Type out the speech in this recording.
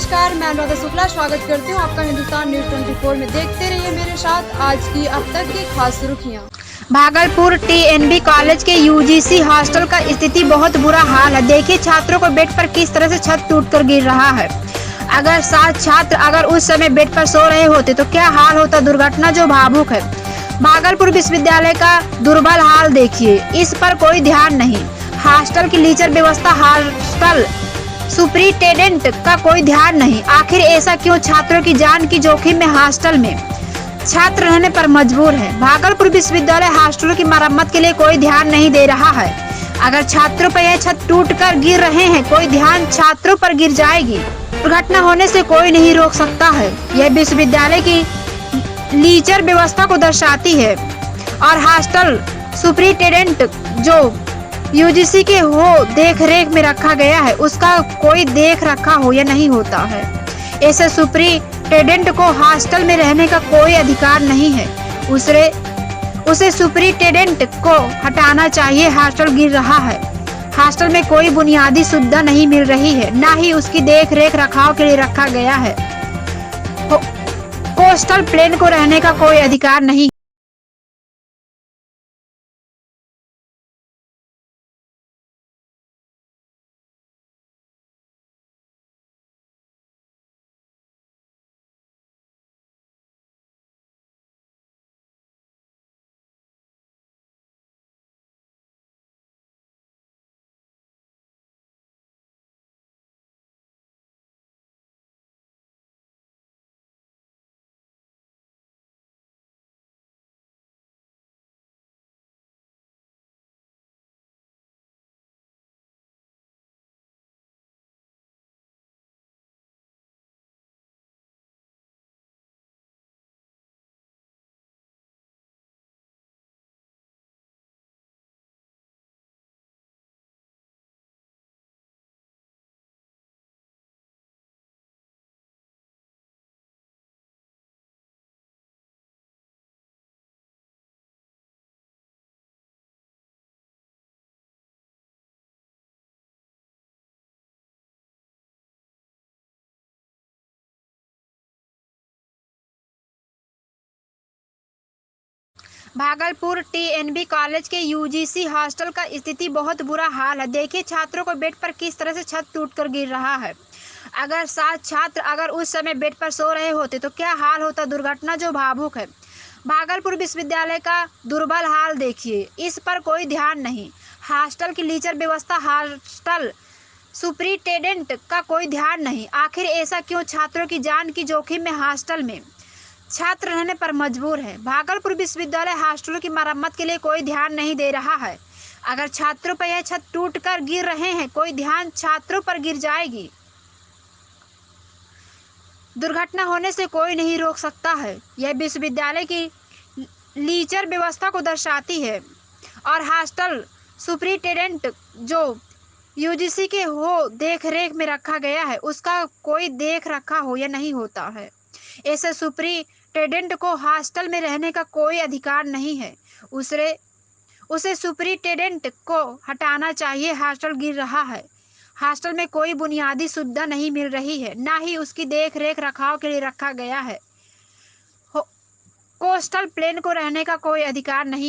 नमस्कार, मैं अनुराधा शुक्ला स्वागत करती हूँ आपका हिंदुस्तान न्यूज 24 में। देखते रहिए मेरे साथ आज की अब तक की खास सुर्खियाँ। भागलपुर टीएनबी कॉलेज के यूजीसी हॉस्टल का स्थिति बहुत बुरा हाल है। देखिए छात्रों को बेड पर किस तरह से छत टूटकर गिर रहा है। अगर 7 छात्र अगर उस समय बेड पर सो रहे होते तो क्या हाल होता। दुर्घटना जो भावुक है। भागलपुर विश्वविद्यालय का दुर्बल हाल देखिए, इस पर कोई ध्यान नहीं। हॉस्टल की लीचर व्यवस्था, हॉस्टल सुपरिटेंडेंट का कोई ध्यान नहीं। आखिर ऐसा क्यों। छात्रों की जान की जोखिम में हॉस्टल में छात्र रहने पर मजबूर है। भागलपुर विश्वविद्यालय हॉस्टलों की मरम्मत के लिए कोई ध्यान नहीं दे रहा है। अगर छात्रों पर यह छत टूटकर गिर रहे हैं, कोई ध्यान छात्रों पर गिर जाएगी। दुर्घटना होने से कोई नहीं रोक सकता है। यह विश्वविद्यालय की लीचर व्यवस्था को दर्शाती है और हॉस्टल सुपरिटेंडेंट जो यूजीसी के हो देख रेख में रखा गया है, उसका कोई देख रखा हो या नहीं होता है। ऐसे सुपरिटेंडेंट को हॉस्टल में रहने का कोई अधिकार नहीं है। उसे सुपरिटेंडेंट को हटाना चाहिए। हॉस्टल गिर रहा है। हॉस्टल में कोई बुनियादी सुविधा नहीं मिल रही है, ना ही उसकी देख रेख रखाव के लिए रखा गया है। कोस्टल प्लेन को रहने का कोई अधिकार नहीं। भागलपुर टीएनबी कॉलेज के यूजीसी हॉस्टल का स्थिति बहुत बुरा हाल है। देखिए छात्रों को बेड पर किस तरह से छत टूटकर गिर रहा है। अगर 7 छात्र अगर उस समय बेड पर सो रहे होते तो क्या हाल होता। दुर्घटना जो भावुक है। भागलपुर विश्वविद्यालय का दुर्बल हाल देखिए, इस पर कोई ध्यान नहीं। हॉस्टल की लीचर व्यवस्था, हॉस्टल सुपरिटेंडेंट का कोई ध्यान नहीं। आखिर ऐसा क्यों। छात्रों की जान की जोखिम में हॉस्टल में छात्र रहने पर मजबूर है। भागलपुर विश्वविद्यालय हॉस्टलों की मरम्मत के लिए कोई ध्यान नहीं दे रहा है। अगर छात्रों पर यह छत टूटकर गिर रहे हैं, कोई ध्यान छात्रों पर गिर जाएगी। दुर्घटना होने से कोई नहीं रोक सकता है। यह विश्वविद्यालय की लीचर व्यवस्था को दर्शाती है और हॉस्टल सुपरिटेंडेंट जो यूजीसी के हो देख रेख में रखा गया है, उसका कोई देख रखा हो या नहीं होता है। ऐसे सुपरिटेंडेंट को हॉस्टल में रहने का कोई अधिकार नहीं है। उसे सुपरिटेंडेंट को हटाना चाहिए। हॉस्टल गिर रहा है। हॉस्टल में कोई बुनियादी सुविधा नहीं मिल रही है, ना ही उसकी देख रेख रखाव के लिए रखा गया है। कोस्टल प्लेन को रहने का कोई अधिकार नहीं।